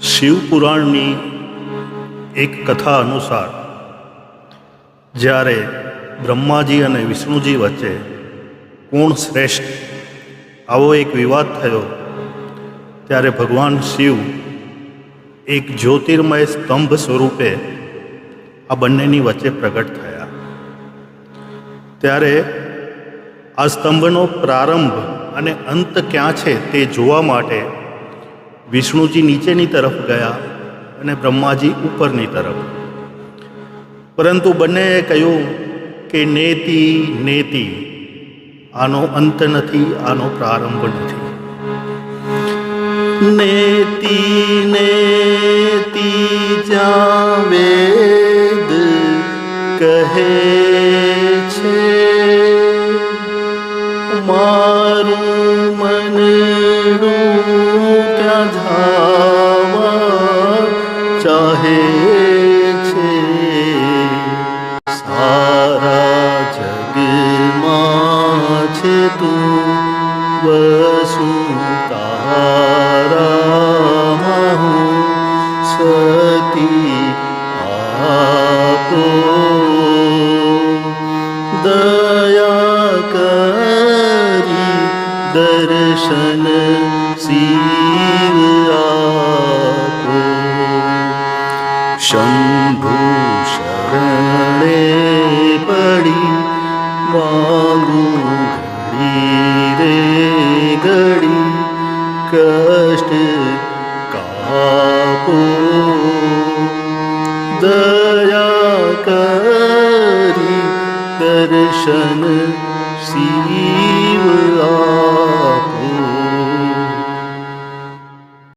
શિવપુરાણની એક કથા અનુસાર જ્યારે બ્રહ્માજી અને વિષ્ણુજી વચ્ચે કોણ શ્રેષ્ઠ આવો એક વિવાદ થયો ત્યારે ભગવાન શિવ એક જ્યોતિર્મય સ્તંભ સ્વરૂપે આ બંનેની વચ્ચે પ્રગટ થયા. ત્યારે આ સ્તંભનો પ્રારંભ અને અંત ક્યાં છે તે જોવા માટે વિષ્ણુજી નીચેની તરફ ગયા અને બ્રહ્માજી ઉપરની તરફ. પરંતુ બંનેએ કહ્યું કે નેતિ નેતિ, આનો અંત નથી, આનો પ્રારંભ નથી. નેતિ નેતિ જ્યાં વેદ કહે છે, મારું મનડું ત્યાં ધાવા ચાહે છે. સારા જગમાં છે તું વસુ તારા હું સતી આપો. દયા કરી દર્શન શિવ આપો. શંભુ શરણે પડી માંગું ઘડી રે ઘડી કષ્ટ કાપો. દયા કરી દર્શન શિવ